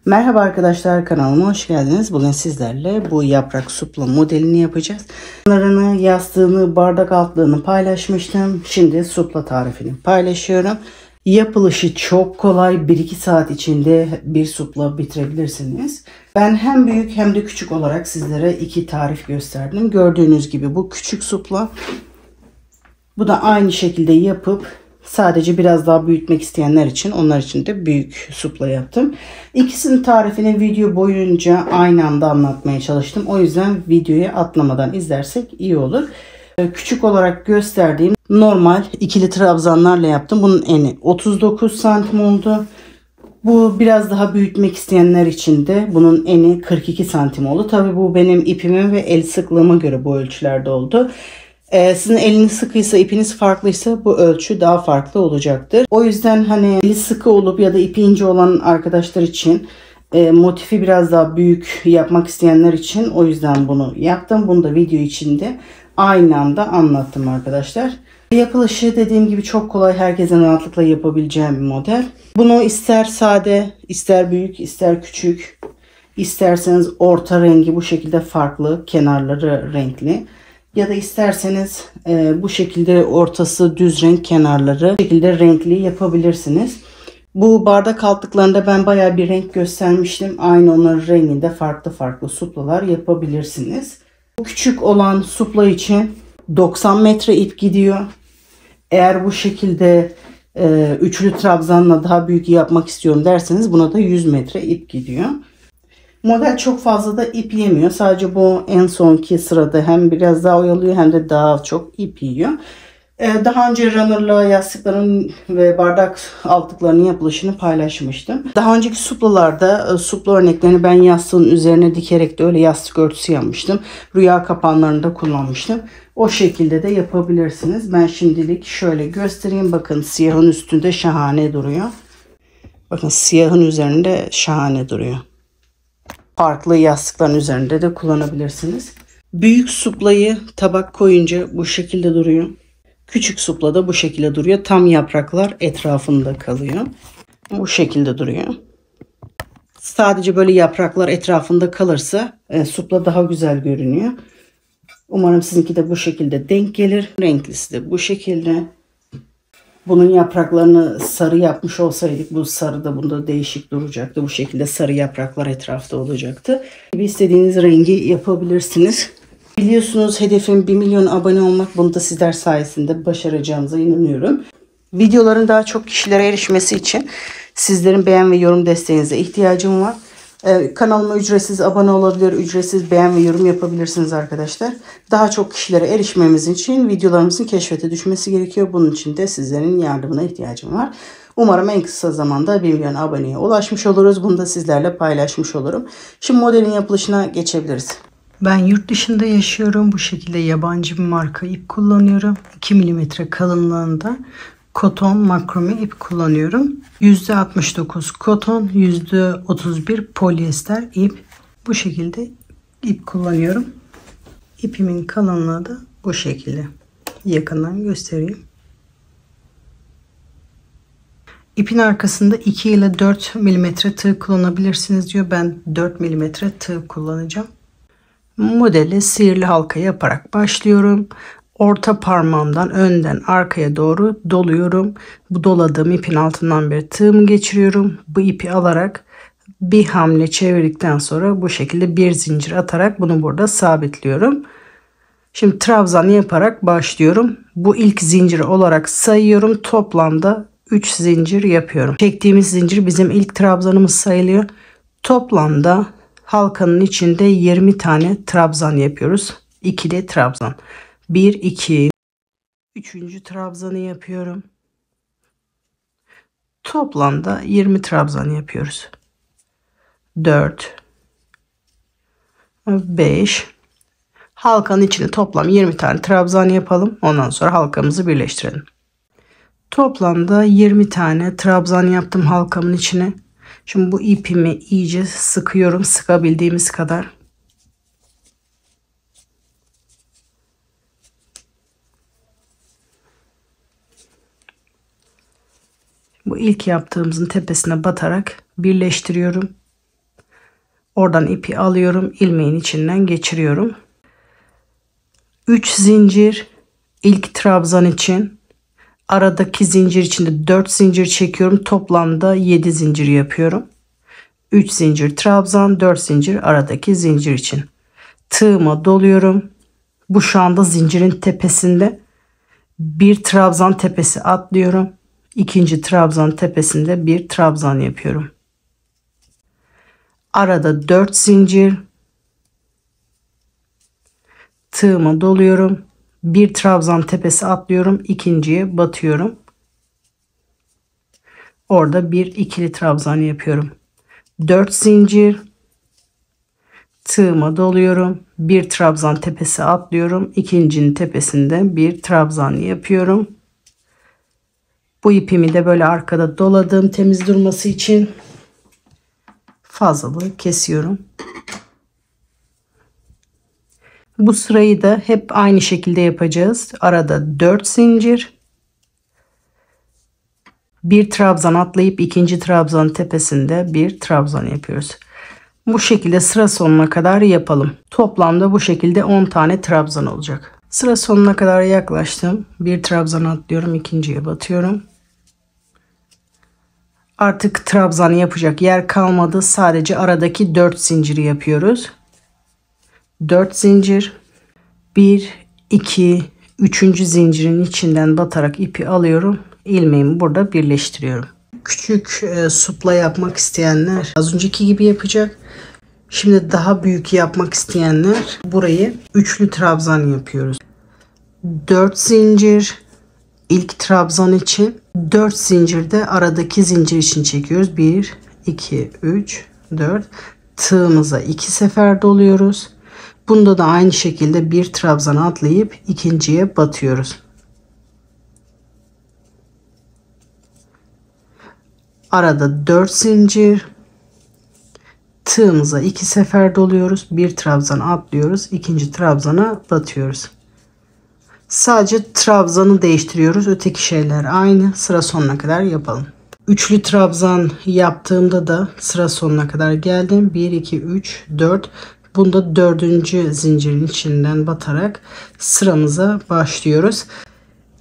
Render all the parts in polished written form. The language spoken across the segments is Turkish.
Merhaba arkadaşlar, kanalıma hoş geldiniz. Bugün sizlerle bu yaprak supla modelini yapacağız. Bunların yastığını, bardak altlığını paylaşmıştım. Şimdi supla tarifini paylaşıyorum. Yapılışı çok kolay. 1-2 saat içinde bir supla bitirebilirsiniz. Ben hem büyük hem de küçük olarak sizlere 2 tarif gösterdim. Gördüğünüz gibi bu küçük supla. Bu da aynı şekilde yapıp sadece biraz daha büyütmek isteyenler için, onlar için de büyük supla yaptım. İkisinin tarifini video boyunca aynı anda anlatmaya çalıştım. O yüzden videoyu atlamadan izlersek iyi olur. Küçük olarak gösterdiğim normal ikili trabzanlarla yaptım. Bunun eni 39 santim oldu. Bu biraz daha büyütmek isteyenler için de bunun eni 42 santim oldu. Tabi bu benim ipime ve el sıklığıma göre bu ölçülerde oldu. Sizin eliniz sıkıysa, ipiniz farklıysa bu ölçü daha farklı olacaktır. O yüzden hani eli sıkı olup ya da ipi ince olan arkadaşlar için motifi biraz daha büyük yapmak isteyenler için o yüzden bunu yaptım. Bunu da video içinde aynı anda anlattım arkadaşlar. Yapılışı dediğim gibi çok kolay, herkesin rahatlıkla yapabileceği bir model. Bunu ister sade, ister büyük, ister küçük, isterseniz orta rengi bu şekilde farklı, kenarları renkli. Ya da isterseniz bu şekilde ortası düz renk, kenarları bu şekilde renkli yapabilirsiniz. Bu bardak altlıklarında ben bayağı bir renk göstermiştim. Aynı onların renginde farklı farklı suplalar yapabilirsiniz. Bu küçük olan supla için 90 metre ip gidiyor. Eğer bu şekilde üçlü trabzanla daha büyük yapmak istiyorum derseniz buna da 100 metre ip gidiyor. Model çok fazla da ip yemiyor. Sadece bu en sonki sırada hem biraz daha oyalıyor hem de daha çok ip yiyor. Daha önce runner'la yastıkların ve bardak altlıklarının yapılışını paylaşmıştım. Daha önceki suplalarda supla örneklerini ben yastığın üzerine dikerek de öyle yastık örtüsü yapmıştım. Rüya kapanlarında kullanmıştım. O şekilde de yapabilirsiniz. Ben şimdilik şöyle göstereyim. Bakın siyahın üstünde şahane duruyor. Bakın siyahın üzerinde şahane duruyor. Farklı yastıkların üzerinde de kullanabilirsiniz. Büyük suplayı tabak koyunca bu şekilde duruyor. Küçük supla da bu şekilde duruyor. Tam yapraklar etrafında kalıyor. Bu şekilde duruyor. Sadece böyle yapraklar etrafında kalırsa supla daha güzel görünüyor. Umarım sizinki de bu şekilde denk gelir. Renklisi de bu şekilde. Bunun yapraklarını sarı yapmış olsaydık bu sarı da bunda değişik duracaktı. Bu şekilde sarı yapraklar etrafta olacaktı. İstediğiniz rengi yapabilirsiniz. Biliyorsunuz hedefim 1 milyon abone olmak. Bunu da sizler sayesinde başaracağımıza inanıyorum. Videoların daha çok kişilere erişmesi için sizlerin beğen ve yorum desteğinize ihtiyacım var. Kanalıma ücretsiz abone olabilir, ücretsiz beğen ve yorum yapabilirsiniz arkadaşlar. Daha çok kişilere erişmemiz için videolarımızın keşfete düşmesi gerekiyor. Bunun için de sizlerin yardımına ihtiyacım var. Umarım en kısa zamanda 1 milyon aboneye ulaşmış oluruz. Bunu da sizlerle paylaşmış olurum. Şimdi modelin yapılışına geçebiliriz. Ben yurt dışında yaşıyorum. Bu şekilde yabancı bir marka ip kullanıyorum. 2 milimetre kalınlığında koton makrome ip kullanıyorum. %69 koton, %31 polyester ip. Bu şekilde ip kullanıyorum. İpimin kalınlığı da bu şekilde. Yakından göstereyim. İpin arkasında 2 ile 4 milimetre tığ kullanabilirsiniz diyor. Ben 4 milimetre tığ kullanacağım. Modeli sihirli halka yaparak başlıyorum. Orta parmağımdan önden arkaya doğru doluyorum. Bu doladığım ipin altından bir tığımı geçiriyorum. Bu ipi alarak bir hamle çevirdikten sonra bu şekilde bir zincir atarak bunu burada sabitliyorum. Şimdi trabzan yaparak başlıyorum. Bu ilk zincir olarak sayıyorum. Toplamda 3 zincir yapıyorum. Çektiğimiz zincir bizim ilk trabzanımız sayılıyor. Toplamda halkanın içinde 20 tane trabzan yapıyoruz. İkili trabzan. 1, 2, 3. trabzanı yapıyorum. Toplamda 20 trabzan yapıyoruz. 4, 5. Halkanın içine toplam 20 tane trabzan yapalım. Ondan sonra halkamızı birleştirelim. Toplamda 20 tane trabzan yaptım halkamın içine. Şimdi bu ipimi iyice sıkıyorum. Sıkabildiğimiz kadar. Bu ilk yaptığımızın tepesine batarak birleştiriyorum. Oradan ipi alıyorum, ilmeğin içinden geçiriyorum. 3 zincir ilk trabzan için, aradaki zincir içinde 4 zincir çekiyorum. Toplamda 7 zincir yapıyorum. 3 zincir trabzan, 4 zincir aradaki zincir için. Tığıma doluyorum. Bu şu anda zincirin tepesinde. Bir trabzan tepesi atlıyorum. İkinci trabzan tepesinde bir trabzan yapıyorum. Arada 4 zincir. Tığıma doluyorum. Bir trabzan tepesi atlıyorum. İkinciye batıyorum. Orada bir ikili trabzan yapıyorum. 4 zincir. Tığıma doluyorum. Bir trabzan tepesi atlıyorum. İkincinin tepesinde bir trabzan yapıyorum. Bu ipimi de böyle arkada doladım temiz durması için. Fazlalığı kesiyorum. Bu sırayı da hep aynı şekilde yapacağız. Arada 4 zincir. Bir trabzan atlayıp ikinci trabzanın tepesinde bir trabzan yapıyoruz. Bu şekilde sıra sonuna kadar yapalım. Toplamda bu şekilde 10 tane trabzan olacak. Sıra sonuna kadar yaklaştım. Bir trabzan atlıyorum, ikinciye batıyorum. Artık trabzan yapacak yer kalmadı. Sadece aradaki 4 zinciri yapıyoruz. 4 zincir. 1, 2, 3. zincirin içinden batarak ipi alıyorum. İlmeğimi burada birleştiriyorum. Küçük supla yapmak isteyenler az önceki gibi yapacak. Şimdi daha büyük yapmak isteyenler burayı üçlü trabzan yapıyoruz. 4 zincir ilk trabzan için, 4 zincirde aradaki zincir için çekiyoruz. 1, 2, 3, 4. Tığımıza 2 sefer doluyoruz. Bunda da aynı şekilde bir trabzan atlayıp ikinciye batıyoruz. Arada 4 zincir. Tığımıza 2 sefer doluyoruz. Bir trabzan atlıyoruz. İkinci trabzana batıyoruz. Sadece trabzanı değiştiriyoruz. Öteki şeyler aynı. Sıra sonuna kadar yapalım. Üçlü trabzan yaptığımda da sıra sonuna kadar geldim. 1, 2, 3, 4. Bunda 4. zincirin içinden batarak sıramıza başlıyoruz.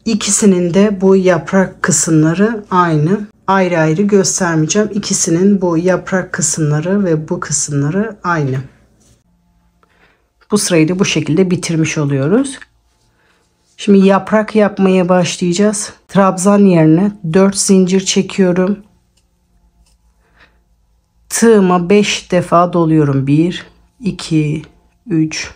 İkisinin de bu yaprak kısımları aynı. Ayrı ayrı göstermeyeceğim. İkisinin bu yaprak kısımları ve bu kısımları aynı. Bu sırayı da bu şekilde bitirmiş oluyoruz. Şimdi yaprak yapmaya başlayacağız. Trabzan yerine 4 zincir çekiyorum. Tığıma 5 defa doluyorum. 1, 2, 3,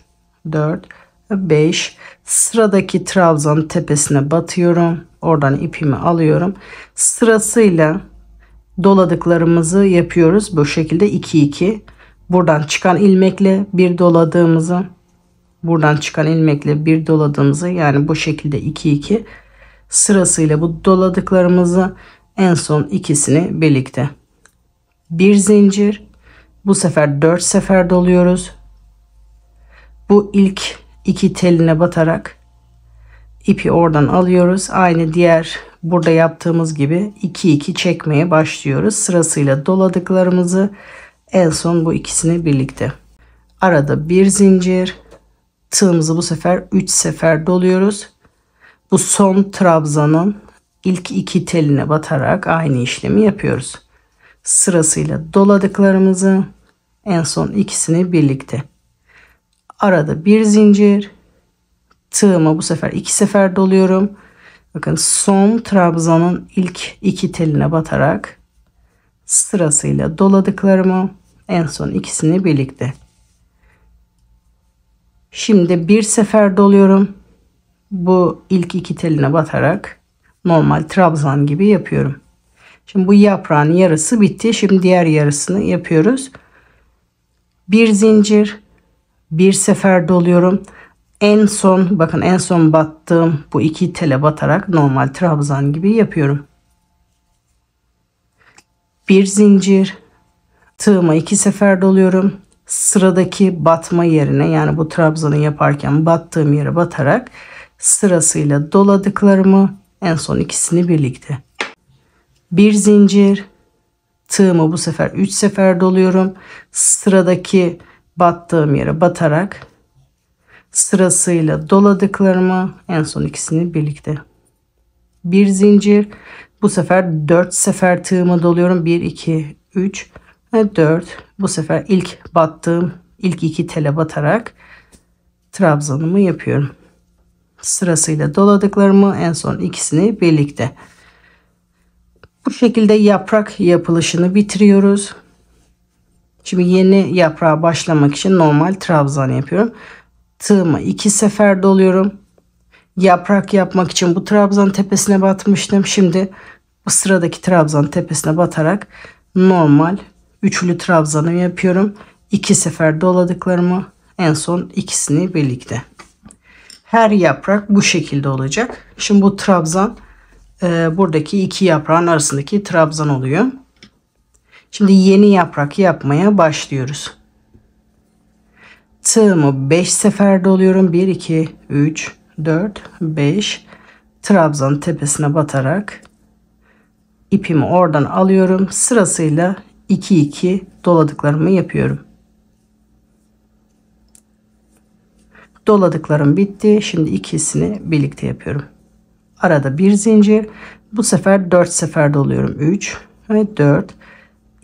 4, 5. Sıradaki trabzanın tepesine batıyorum. Oradan ipimi alıyorum. Sırasıyla doladıklarımızı yapıyoruz. Bu şekilde 2, 2. Buradan çıkan ilmekle bir doladığımızı, buradan çıkan ilmekle bir doladığımızı, yani bu şekilde 2, 2. Sırasıyla bu doladıklarımızı, en son ikisini birlikte. Bir zincir. Bu sefer 4 sefer doluyoruz. Bu ilk 2 teline batarak ipi oradan alıyoruz. Aynı diğer burada yaptığımız gibi 2, 2 çekmeye başlıyoruz. Sırasıyla doladıklarımızı, en son bu ikisini birlikte. Arada bir zincir. Tığımızı bu sefer 3 sefer doluyoruz. Bu son trabzanın ilk 2 teline batarak aynı işlemi yapıyoruz. Sırasıyla doladıklarımızı, en son ikisini birlikte. Arada bir zincir. Tığıma bu sefer 2 sefer doluyorum. Bakın son trabzanın ilk 2 teline batarak sırasıyla doladıklarımı, en son ikisini birlikte. Şimdi bir sefer doluyorum. Bu ilk 2 teline batarak normal trabzan gibi yapıyorum. Şimdi bu yaprağın yarısı bitti. Şimdi diğer yarısını yapıyoruz. Bir zincir, bir sefer doluyorum. En son, bakın en son battığım bu 2 tele batarak normal trabzan gibi yapıyorum. Bir zincir, tığıma 2 sefer doluyorum. Sıradaki batma yerine, yani bu trabzanı yaparken battığım yere batarak sırasıyla doladıklarımı, en son ikisini birlikte. Bir zincir, Tığımı bu sefer 3 sefer doluyorum. Sıradaki battığım yere batarak sırasıyla doladıklarımı en son ikisini birlikte. Bir zincir. Bu sefer 4 sefer tığımı doluyorum. 1, 2, 3 ve 4. Bu sefer ilk battığım ilk iki tele batarak trabzanımı yapıyorum. Sırasıyla doladıklarımı en son ikisini birlikte. Bu şekilde yaprak yapılışını bitiriyoruz. Şimdi yeni yaprağa başlamak için normal trabzan yapıyorum. Tığımı 2 sefer doluyorum. Yaprak yapmak için bu trabzan tepesine batmıştım. Şimdi bu sıradaki trabzan tepesine batarak normal üçlü trabzanı yapıyorum. 2 sefer doladıklarımı en son ikisini birlikte. Her yaprak bu şekilde olacak. Şimdi bu trabzan buradaki iki yaprağın arasındaki trabzan oluyor. Şimdi yeni yaprak yapmaya başlıyoruz. Tığımı 5 sefer doluyorum. 1, 2, 3, 4, 5. Trabzan tepesine batarak ipimi oradan alıyorum. Sırasıyla 2, 2 doladıklarımı yapıyorum. Doladıklarım bitti. Şimdi ikisini birlikte yapıyorum. Arada bir zincir. Bu sefer 4 sefer doluyorum. 3 ve 4.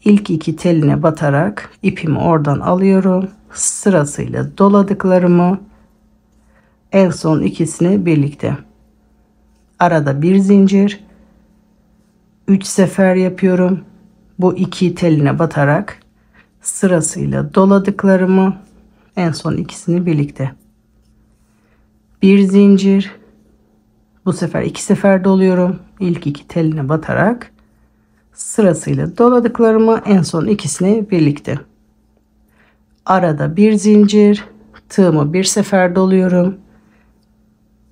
İlk iki teline batarak ipimi oradan alıyorum. Sırasıyla doladıklarımı en son ikisini birlikte. Arada bir zincir. 3 sefer yapıyorum. Bu iki teline batarak sırasıyla doladıklarımı en son ikisini birlikte. Bir zincir. Bu sefer 2 sefer doluyorum. İlk iki teline batarak sırasıyla doladıklarımı en son ikisini birlikte. Arada bir zincir. Tığımı bir sefer doluyorum.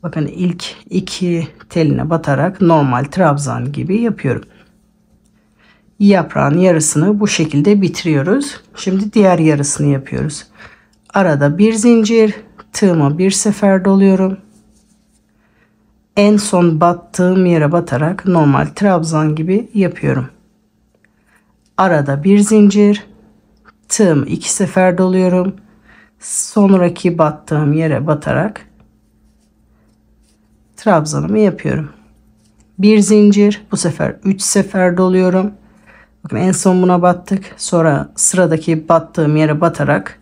Bakın ilk iki teline batarak normal trabzan gibi yapıyorum. Yaprağın yarısını bu şekilde bitiriyoruz. Şimdi diğer yarısını yapıyoruz. Arada bir zincir. Tığımı bir sefer doluyorum. En son battığım yere batarak normal trabzan gibi yapıyorum. Arada bir zincir. Tığımı 2 sefer doluyorum. Sonraki battığım yere batarak trabzanımı yapıyorum. Bir zincir. Bu sefer 3 sefer doluyorum. Bakın en son buna battık. Sonra sıradaki battığım yere batarak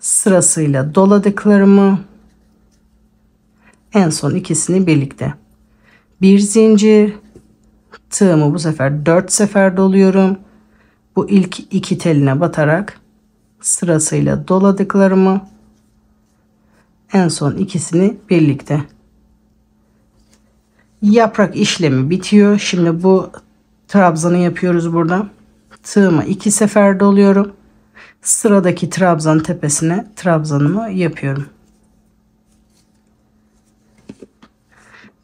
sırasıyla doladıklarımı en son ikisini birlikte. Bir zincir. Tığımı bu sefer 4 sefer doluyorum. Bu ilk iki teline batarak sırasıyla doladıklarımı en son ikisini birlikte. Yaprak işlemi bitiyor. Şimdi bu trabzanı yapıyoruz burada. Tığımı 2 sefer doluyorum. Sıradaki trabzan tepesine trabzanımı yapıyorum.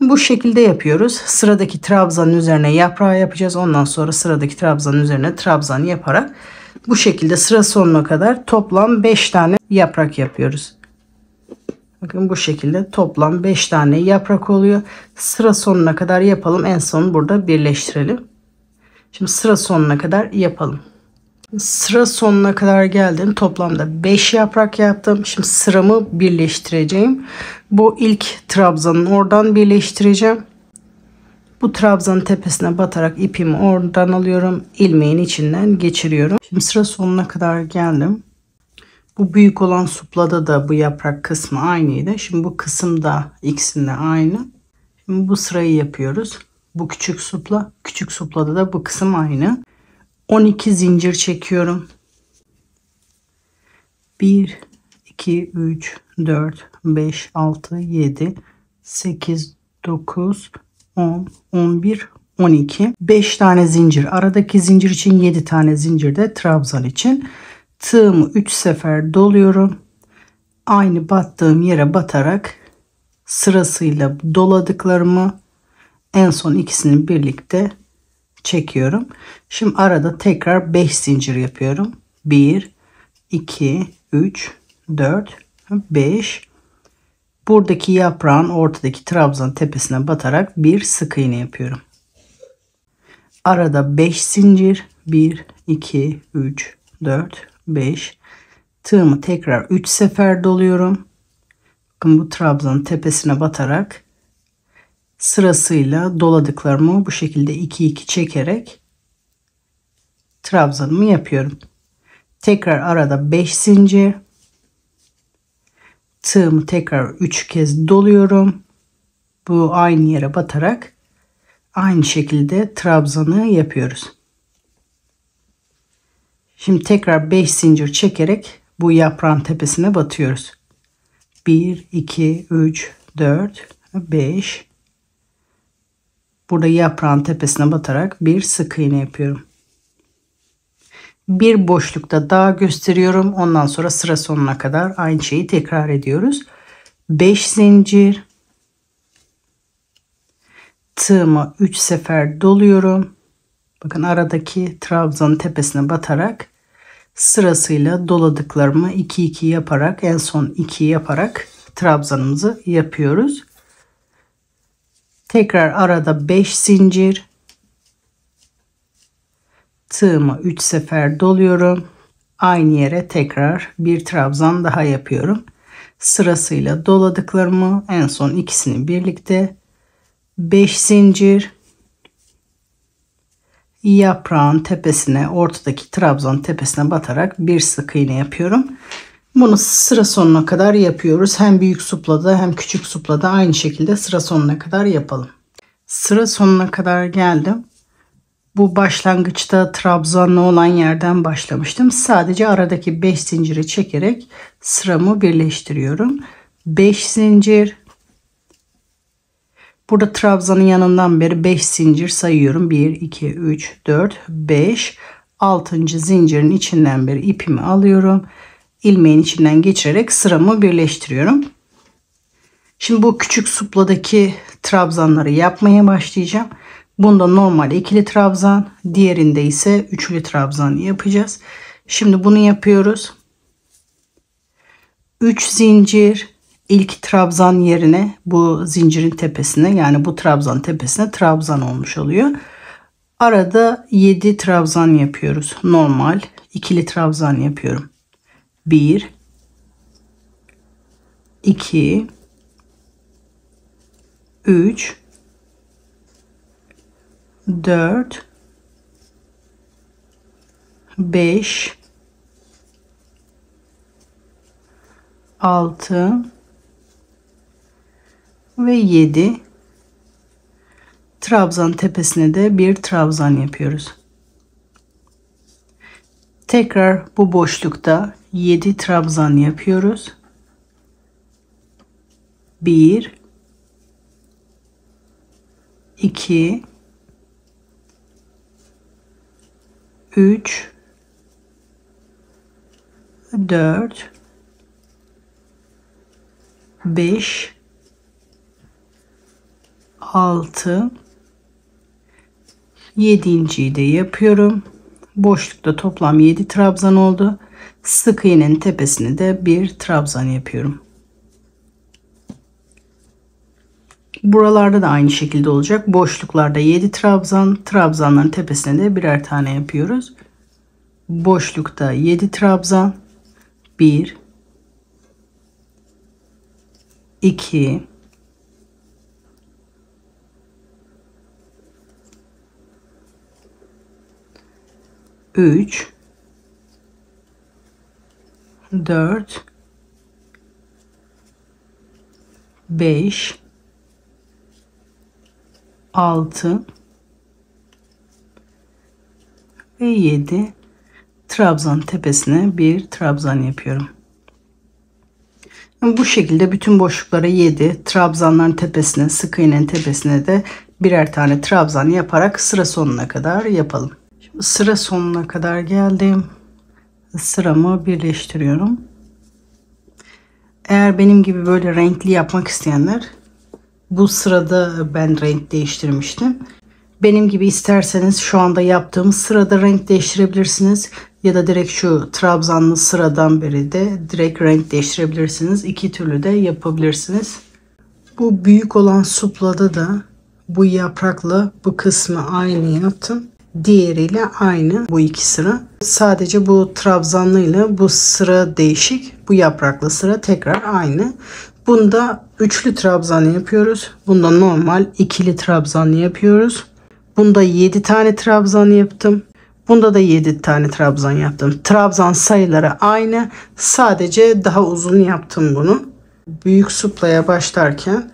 Bu şekilde yapıyoruz. Sıradaki trabzanın üzerine yaprağı yapacağız. Ondan sonra sıradaki trabzanın üzerine trabzan yaparak bu şekilde sıra sonuna kadar toplam 5 tane yaprak yapıyoruz. Bakın bu şekilde toplam 5 tane yaprak oluyor. Sıra sonuna kadar yapalım. En son burada birleştirelim. Şimdi sıra sonuna kadar yapalım. Sıra sonuna kadar geldim. Toplamda 5 yaprak yaptım. Şimdi sıramı birleştireceğim. Bu ilk trabzanın oradan birleştireceğim. Bu trabzanın tepesine batarak ipimi oradan alıyorum. İlmeğin içinden geçiriyorum. Şimdi sıra sonuna kadar geldim. Bu büyük olan suplada da bu yaprak kısmı aynıydı. Şimdi bu kısım da ikisinde aynı. Şimdi bu sırayı yapıyoruz. Bu küçük supla. Küçük suplada da bu kısım aynı. 12 zincir çekiyorum. 1, 2, 3, 4, 5, 6, 7, 8, 9, 10, 11, 12. 5 tane zincir. Aradaki zincir için 7 tane zincir de trabzan için. Tığımı 3 sefer doluyorum. Aynı battığım yere batarak sırasıyla doladıklarımı en son ikisini birlikte çekiyorum. Şimdi arada tekrar 5 zincir yapıyorum. 1, 2, 3, 4, 5. Buradaki yaprağın ortadaki trabzan tepesine batarak bir sık iğne yapıyorum. Arada 5 zincir. 1, 2, 3, 4, 5. Tığımı tekrar 3 sefer doluyorum. Bakın bu trabzanın tepesine batarak sırasıyla doladıklarımı bu şekilde 2-2 çekerek trabzanımı yapıyorum. Tekrar arada 5 zincir. Tığımı tekrar 3 kez doluyorum. Bu aynı yere batarak aynı şekilde trabzanı yapıyoruz. Şimdi tekrar 5 zincir çekerek bu yaprağın tepesine batıyoruz. 1, 2, 3, 4, 5. Burada yaprağın tepesine batarak bir sık iğne yapıyorum. Bir boşlukta daha gösteriyorum. Ondan sonra sıra sonuna kadar aynı şeyi tekrar ediyoruz. 5 zincir. Tığımı 3 sefer doluyorum. Bakın aradaki trabzanın tepesine batarak sırasıyla doladıklarımı 2-2 yaparak en son 2 yaparak trabzanımızı yapıyoruz. Tekrar arada 5 zincir. Tığımı 3 sefer doluyorum. Aynı yere tekrar bir trabzan daha yapıyorum. Sırasıyla doladıklarımı en son ikisini birlikte 5 zincir. Yaprağın tepesine, ortadaki trabzanın tepesine batarak bir sık iğne yapıyorum. Bunu sıra sonuna kadar yapıyoruz. Hem büyük suplada hem küçük suplada aynı şekilde sıra sonuna kadar yapalım. Sıra sonuna kadar geldim. Bu başlangıçta trabzanlı olan yerden başlamıştım. Sadece aradaki 5 zinciri çekerek sıramı birleştiriyorum. 5 zincir. Burada trabzanın yanından beri 5 zincir sayıyorum. 1, 2, 3, 4, 5. 6. zincirin içinden beri ipimi alıyorum. İlmeğin içinden geçirerek sıramı birleştiriyorum. Şimdi bu küçük supladaki trabzanları yapmaya başlayacağım. Bunda normal ikili trabzan, diğerinde ise üçlü trabzan yapacağız. Şimdi bunu yapıyoruz. 3 zincir ilk trabzan yerine bu zincirin tepesine, yani bu trabzan tepesine trabzan olmuş oluyor. Arada 7 trabzan yapıyoruz. Normal ikili trabzan yapıyorum. 1, 2, 3, 4, 5, 6 ve 7. Trabzan tepesine de bir trabzan yapıyoruz. Tekrar bu boşlukta 7 trabzan yapıyoruz. 1, 2, 3, 4, 5, 6, 7.'yi de yapıyorum. Boşlukta toplam 7 trabzan oldu. Sık iğnenin tepesine de bir trabzan yapıyorum. Buralarda da aynı şekilde olacak. Boşluklarda 7 trabzan, trabzanların tepesine de birer tane yapıyoruz. Boşlukta 7 trabzan. 1, 2, 3, 4, 5, 6 ve 7 trabzan tepesine bir trabzan yapıyorum. Bu şekilde bütün boşluklara 7 trabzanların tepesine, sık iğnenin tepesine de birer tane trabzan yaparak sıra sonuna kadar yapalım. Şimdi sıra sonuna kadar geldim. Sıramı birleştiriyorum. Eğer benim gibi böyle renkli yapmak isteyenler, bu sırada ben renk değiştirmiştim. Benim gibi isterseniz şu anda yaptığım sırada renk değiştirebilirsiniz. Ya da direkt şu trabzanlı sıradan beri de direkt renk değiştirebilirsiniz. İki türlü de yapabilirsiniz. Bu büyük olan suplada da bu yaprakla bu kısmı aynı yaptım. diğeriyle aynı bu iki sıra. Sadece bu trabzanlıyla bu sıra değişik. Bu yapraklı sıra tekrar aynı. Bunda üçlü trabzan yapıyoruz. Bunda normal ikili trabzan yapıyoruz. Bunda 7 tane trabzan yaptım. Bunda da 7 tane trabzan yaptım. Trabzan sayıları aynı. Sadece daha uzun yaptım bunu. Büyük suplaya başlarken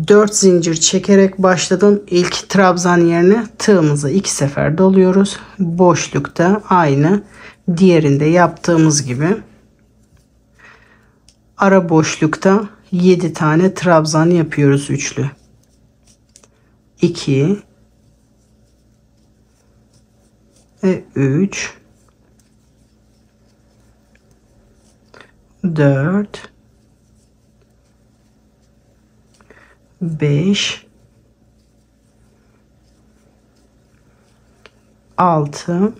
4 zincir çekerek başladım. İlk trabzan yerine tığımızı 2 sefer doluyoruz. Boşlukta aynı diğerinde yaptığımız gibi. Ara boşlukta 7 tane trabzan yapıyoruz üçlü. 2 ve 3 4 5 6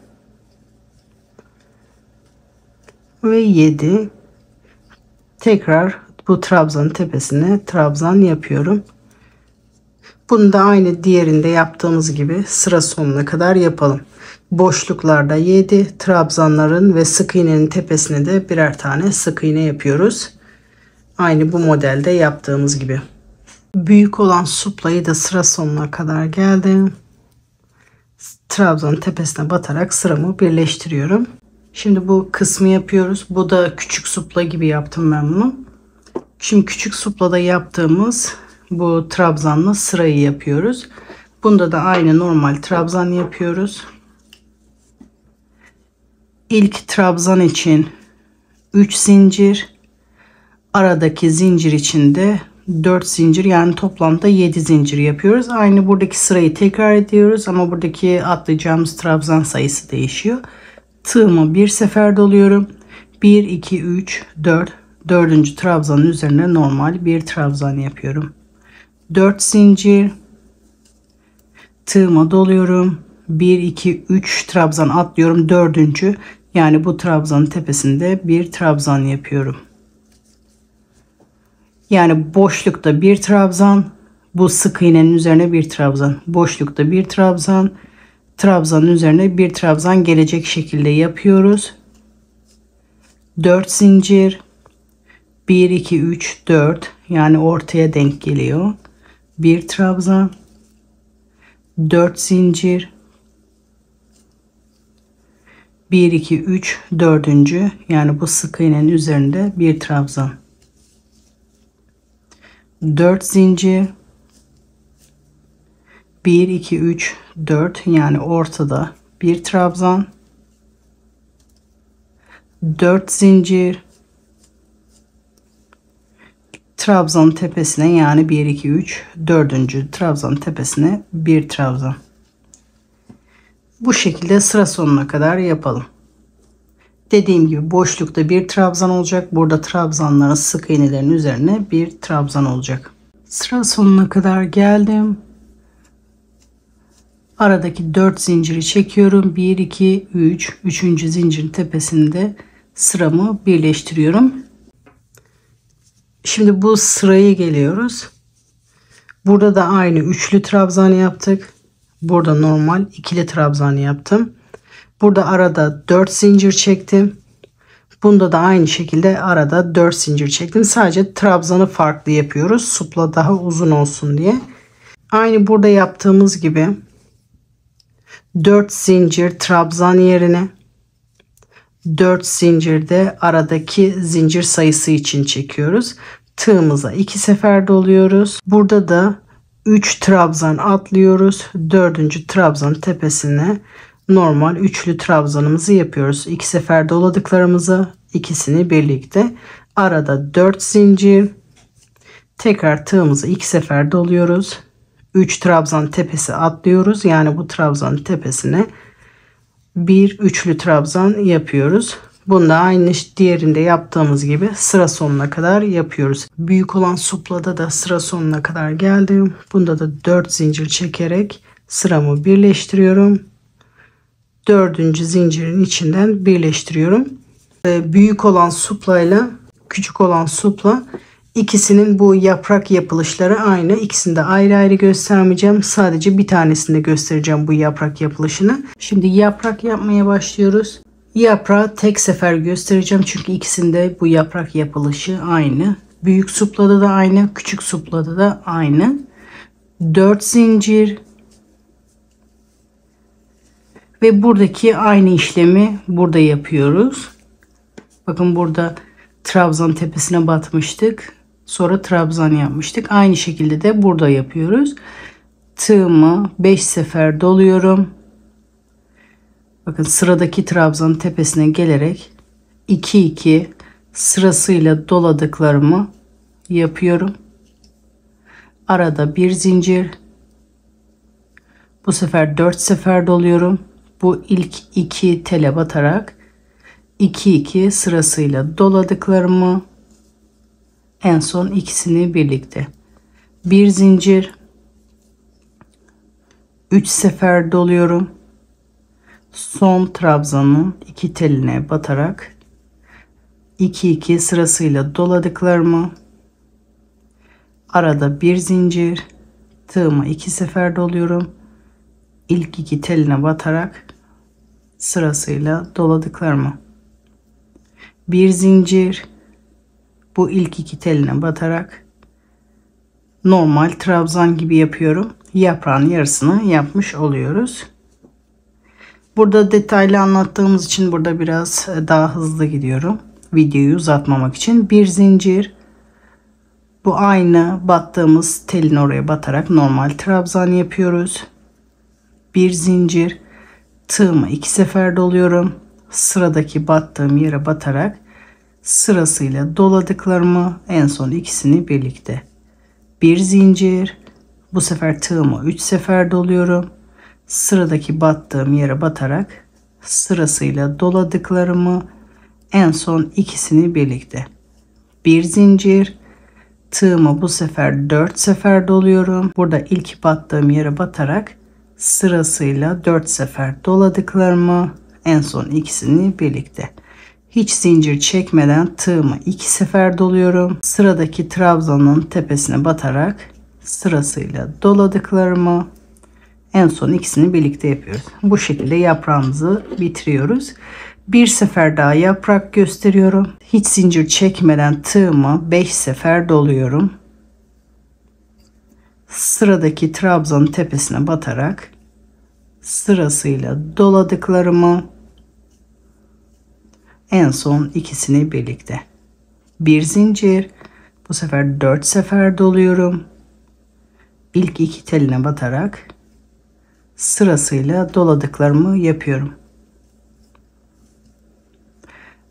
ve 7. Tekrar bu trabzanın tepesine trabzan yapıyorum. Bunu da aynı diğerinde yaptığımız gibi sıra sonuna kadar yapalım. Boşluklarda 7 trabzanların ve sık iğnenin tepesine de birer tane sık iğne yapıyoruz. Aynı bu modelde yaptığımız gibi. Büyük olan suplayı da sıra sonuna kadar geldim. Trabzanın tepesine batarak sıramı birleştiriyorum. Şimdi bu kısmı yapıyoruz. Bu da küçük supla gibi yaptım ben bunu. Şimdi küçük suplada yaptığımız bu trabzanla sırayı yapıyoruz. Bunda da aynı normal trabzan yapıyoruz. İlk trabzan için 3 zincir, aradaki zincir içinde 4 zincir, yani toplamda 7 zincir yapıyoruz. Aynı buradaki sırayı tekrar ediyoruz ama buradaki atlayacağımız trabzan sayısı değişiyor. Tığımı bir sefer doluyorum. 1 2 3 4, dördüncü trabzanın üzerine normal bir trabzan yapıyorum. 4 zincir, tığıma doluyorum. 1 2 3 trabzan atlıyorum. Dördüncü, yani bu trabzanın tepesinde bir trabzan yapıyorum. Yani boşlukta bir trabzan, bu sık iğnenin üzerine bir trabzan, boşlukta bir trabzan, trabzanın üzerine bir trabzan gelecek şekilde yapıyoruz. 4 zincir, 1 2 3 4, yani ortaya denk geliyor. Bir trabzan, 4 zincir, 1 2 3 dördüncü, yani bu sık iğnenin üzerinde bir trabzan. 4 zincir, 1 2 3 4, yani ortada bir trabzan, 4 zincir, trabzanın tepesine, yani 1 2 3 dördüncü trabzanın tepesine bir trabzan. Bu şekilde sıra sonuna kadar yapalım. Dediğim gibi boşlukta bir trabzan olacak. Burada trabzanların sık iğnelerin üzerine bir trabzan olacak. Sıra sonuna kadar geldim. Aradaki 4 zinciri çekiyorum. 1 2 3, üçüncü zincirin tepesinde sıramı birleştiriyorum. Şimdi bu sıraya geliyoruz. Burada da aynı üçlü trabzan yaptık. Burada normal ikili trabzan yaptım. Burada arada 4 zincir çektim. Bunda da aynı şekilde arada 4 zincir çektim. Sadece trabzanı farklı yapıyoruz. Supla daha uzun olsun diye. Aynı burada yaptığımız gibi 4 zincir trabzan yerine 4 zincirde aradaki zincir sayısı için çekiyoruz. Tığımıza 2 sefer doluyoruz. Burada da 3 trabzan atlıyoruz. 4. trabzan tepesine normal üçlü trabzanımızı yapıyoruz. 2 sefer doladıklarımızı, ikisini birlikte arada 4 zincir, tekrar tığımızı 2 sefer doluyoruz. 3 trabzan tepesi atlıyoruz. Yani bu trabzanın tepesine bir üçlü trabzan yapıyoruz. Bunu da aynı diğerinde yaptığımız gibi sıra sonuna kadar yapıyoruz. Büyük olan suplada da sıra sonuna kadar geldim. Bunda da 4 zincir çekerek sıramı birleştiriyorum. 4. zincirin içinden birleştiriyorum. Büyük olan supla ile küçük olan supla İkisinin bu yaprak yapılışları aynı. İkisini de ayrı ayrı göstermeyeceğim. Sadece bir tanesini göstereceğim bu yaprak yapılışını. Şimdi yaprak yapmaya başlıyoruz. Yaprağı tek sefer göstereceğim. Çünkü ikisinde bu yaprak yapılışı aynı. Büyük suplada da aynı. Küçük suplada da aynı. 4 zincir. Ve buradaki aynı işlemi burada yapıyoruz. Bakın burada trabzan tepesine batmıştık. Sonra trabzan yapmıştık. Aynı şekilde de burada yapıyoruz. Tığımı 5 sefer doluyorum. Bakın sıradaki trabzanın tepesine gelerek 2-2 sırasıyla doladıklarımı yapıyorum. Arada bir zincir. Bu sefer 4 sefer doluyorum. Bu ilk 2 tele batarak 2-2 sırasıyla doladıklarımı, en son ikisini birlikte bir zincir, 3 sefer doluyorum. Son trabzanın 2 teline batarak 2-2 sırasıyla doladıklarımı, arada bir zincir, tığıma 2 sefer doluyorum. İlk 2 teline batarak sırasıyla doladıklarımı, bir zincir, bu ilk 2 teline batarak normal trabzan gibi yapıyorum. Yaprağın yarısını yapmış oluyoruz. Burada detaylı anlattığımız için burada biraz daha hızlı gidiyorum. Videoyu uzatmamak için bir zincir, bu aynı battığımız telin oraya batarak normal trabzan yapıyoruz. Bir zincir, tığımı 2 sefer doluyorum. Sıradaki battığım yere batarak sırasıyla doladıklarımı, en son ikisini birlikte bir zincir, bu sefer tığımı 3 sefer doluyorum. Sıradaki battığım yere batarak sırasıyla doladıklarımı, en son ikisini birlikte bir zincir, tığımı bu sefer 4 sefer doluyorum. Burada ilk battığım yere batarak sırasıyla 4 sefer doladıklarımı, en son ikisini birlikte hiç zincir çekmeden tığımı 2 sefer doluyorum. Sıradaki trabzanın tepesine batarak sırasıyla doladıklarımı, en son ikisini birlikte yapıyoruz. Bu şekilde yaprağımızı bitiriyoruz. Bir sefer daha yaprak gösteriyorum. Hiç zincir çekmeden tığımı 5 sefer doluyorum. Sıradaki trabzanın tepesine batarak sırasıyla doladıklarımı, en son ikisini birlikte bir zincir, bu sefer 4 sefer doluyorum. İlk 2 teline batarak sırasıyla doladıklarımı yapıyorum.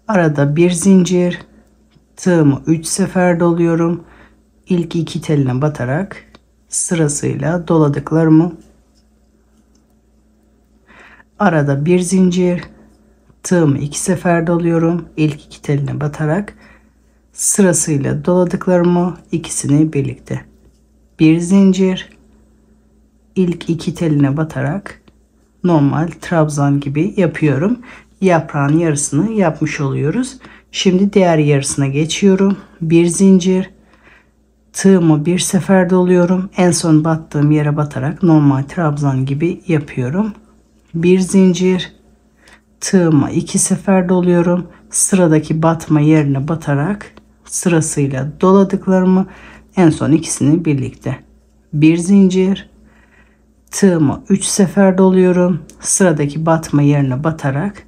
Arada bir zincir, tığımı 3 sefer doluyorum. İlk 2 teline batarak sırasıyla doladıklarımı, arada bir zincir, tığımı 2 sefer doluyorum. İlk 2 teline batarak sırasıyla doladıklarımı, ikisini birlikte bir zincir, ilk 2 teline batarak normal trabzan gibi yapıyorum. Yaprağın yarısını yapmış oluyoruz. Şimdi diğer yarısına geçiyorum. Bir zincir, tığımı 1 sefer doluyorum. En son battığım yere batarak normal trabzan gibi yapıyorum. Bir zincir, tığımı 2 sefer doluyorum. Sıradaki batma yerine batarak sırasıyla doladıklarımı, en son ikisini birlikte bir zincir, tığımı 3 sefer doluyorum. Sıradaki batma yerine batarak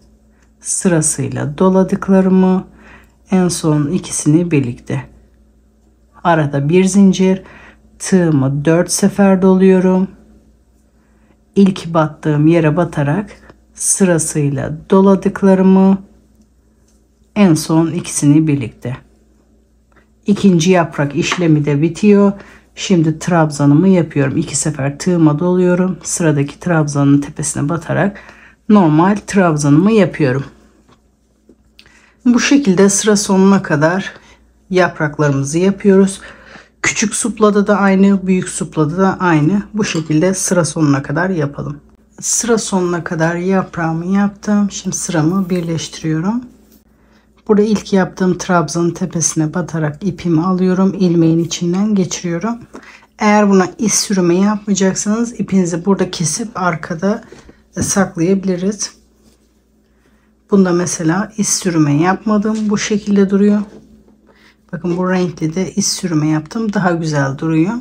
sırasıyla doladıklarımı, en son ikisini birlikte arada bir zincir, tığımı 4 sefer doluyorum. İlk battığım yere batarak sırasıyla doladıklarımı, en son ikisini birlikte. İkinci yaprak işlemi de bitiyor. Şimdi trabzanımı yapıyorum. 2 sefer tığıma doluyorum. Sıradaki trabzanın tepesine batarak normal trabzanımı yapıyorum. Bu şekilde sıra sonuna kadar yapraklarımızı yapıyoruz. Küçük suplada da aynı, büyük suplada da aynı. Bu şekilde sıra sonuna kadar yapalım. Sıra sonuna kadar yaprağımı yaptım. Şimdi sıramı birleştiriyorum. Burada ilk yaptığım trabzanın tepesine batarak ipimi alıyorum. İlmeğin içinden geçiriyorum. Eğer buna iz sürümü yapmayacaksanız ipinizi burada kesip arkada saklayabiliriz. Bunda mesela iz sürümü yapmadım. Bu şekilde duruyor. Bakın bu renkli de iz sürümü yaptım. Daha güzel duruyor.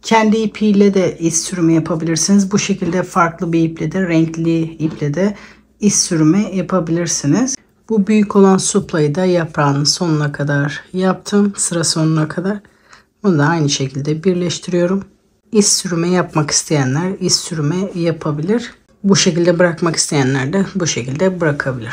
Kendi ipiyle de iz sürümü yapabilirsiniz. Bu şekilde farklı bir iple de, renkli iple de iz sürümü yapabilirsiniz. Bu büyük olan suplayı da yaprağın sonuna kadar yaptım. Sıra sonuna kadar. Bunu da aynı şekilde birleştiriyorum. İz sürümü yapmak isteyenler iz sürümü yapabilir. Bu şekilde bırakmak isteyenler de bu şekilde bırakabilir.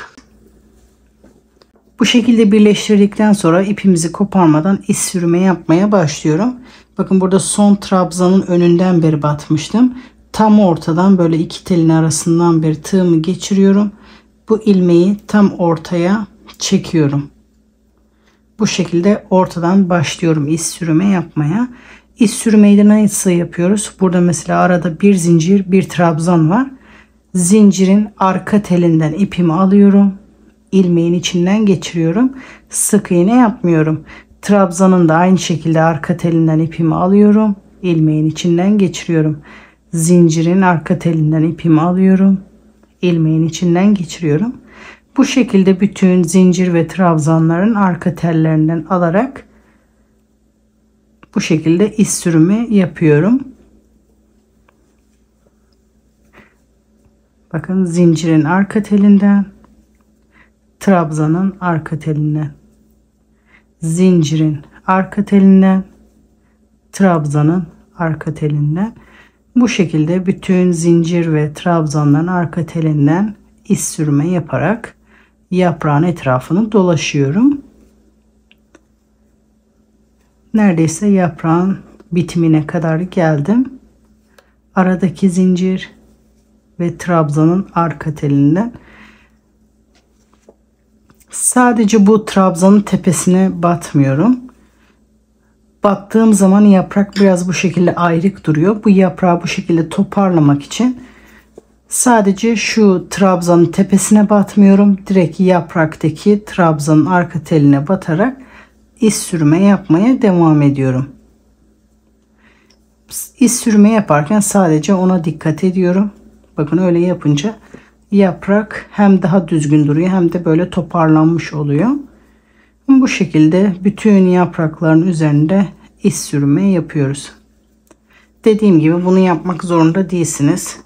Bu şekilde birleştirdikten sonra ipimizi koparmadan iz sürümü yapmaya başlıyorum. Bakın burada son trabzanın önünden beri batmıştım. Tam ortadan böyle iki telin arasından bir tığımı geçiriyorum. Bu ilmeği tam ortaya çekiyorum. Bu şekilde ortadan başlıyorum iz sürümü yapmaya. İz sürmeyi de nasıl yapıyoruz? Burada mesela arada bir zincir, bir trabzan var. Zincirin arka telinden ipimi alıyorum. İlmeğin içinden geçiriyorum. Sık iğne yapmıyorum. Trabzanın da aynı şekilde arka telinden ipimi alıyorum. İlmeğin içinden geçiriyorum. Zincirin arka telinden ipimi alıyorum. İlmeğin içinden geçiriyorum. Bu şekilde bütün zincir ve trabzanların arka tellerinden alarak bu şekilde iz sürümü yapıyorum. Bakın zincirin arka telinden, trabzanın arka telinden, zincirin arka telinden, trabzanın arka telinden. Bu şekilde bütün zincir ve trabzanların arka telinden iz sürme yaparak yaprağın etrafını dolaşıyorum. Neredeyse yaprağın bitimine kadar geldim. Aradaki zincir ve trabzanın arka telinden sadece bu trabzanın tepesine batmıyorum. Battığım zaman yaprak biraz bu şekilde ayrık duruyor. Bu yaprağı bu şekilde toparlamak için sadece şu trabzanın tepesine batmıyorum. Direkt yapraktaki trabzanın arka teline batarak iz sürme yapmaya devam ediyorum. İz sürme yaparken sadece ona dikkat ediyorum. Bakın öyle yapınca yaprak hem daha düzgün duruyor hem de böyle toparlanmış oluyor. Bu şekilde bütün yaprakların üzerinde iz sürme yapıyoruz. Dediğim gibi bunu yapmak zorunda değilsiniz.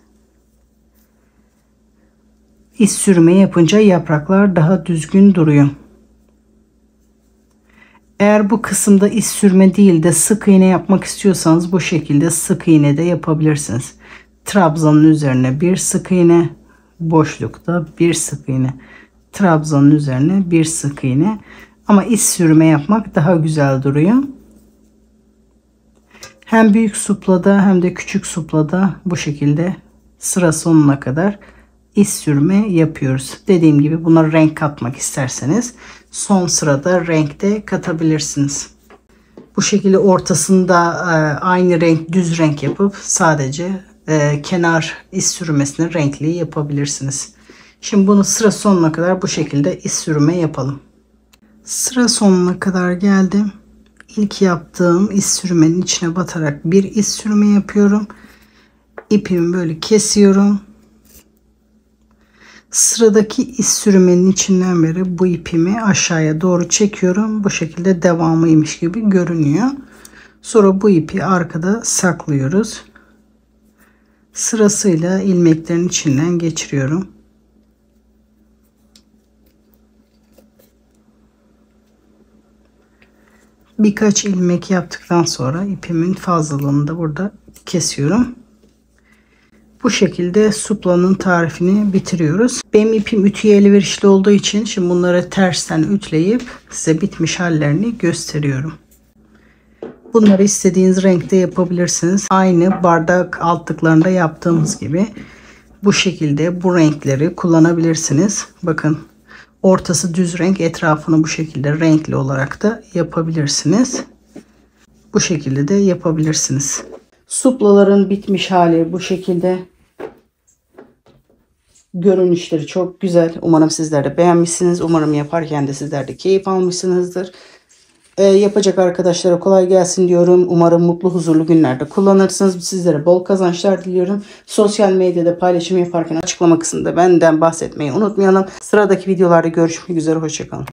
İz sürme yapınca yapraklar daha düzgün duruyor. Eğer bu kısımda iz sürme değil de sık iğne yapmak istiyorsanız bu şekilde sık iğne de yapabilirsiniz. Trabzanın üzerine bir sık iğne, boşlukta bir sık iğne, trabzanın üzerine bir sık iğne. Ama iz sürme yapmak daha güzel duruyor. Hem büyük suplada hem de küçük suplada bu şekilde sıra sonuna kadar iz sürme yapıyoruz. Dediğim gibi buna renk katmak isterseniz son sırada renk de katabilirsiniz. Bu şekilde ortasında aynı renk, düz renk yapıp sadece kenar iz sürmesini renkli yapabilirsiniz. Şimdi bunu sıra sonuna kadar bu şekilde iz sürme yapalım. Sıra sonuna kadar geldim. İlk yaptığım iz sürmenin içine batarak bir iz sürme yapıyorum. İpimi böyle kesiyorum. Sıradaki iz sürmenin içinden beri bu ipimi aşağıya doğru çekiyorum. Bu şekilde devamıymış gibi görünüyor. Sonra bu ipi arkada saklıyoruz. Sırasıyla ilmeklerin içinden geçiriyorum. Birkaç ilmek yaptıktan sonra ipimin fazlalığını da burada kesiyorum. Bu şekilde suplanın tarifini bitiriyoruz. Benim ipim ütüye elverişli olduğu için şimdi bunları tersten ütleyip size bitmiş hallerini gösteriyorum. Bunları istediğiniz renkte yapabilirsiniz. Aynı bardak altlıklarında yaptığımız gibi bu şekilde bu renkleri kullanabilirsiniz. Bakın ortası düz renk, etrafını bu şekilde renkli olarak da yapabilirsiniz. Bu şekilde de yapabilirsiniz. Suplaların bitmiş hali bu şekilde. Görünüşleri çok güzel. Umarım sizler de beğenmişsiniz. Umarım yaparken de sizler de keyif almışsınızdır. Yapacak arkadaşlara kolay gelsin diyorum. Umarım mutlu huzurlu günlerde kullanırsınız. Sizlere bol kazançlar diliyorum. Sosyal medyada paylaşım yaparken açıklama kısmında benden bahsetmeyi unutmayalım. Sıradaki videolarda görüşmek üzere. Hoşçakalın.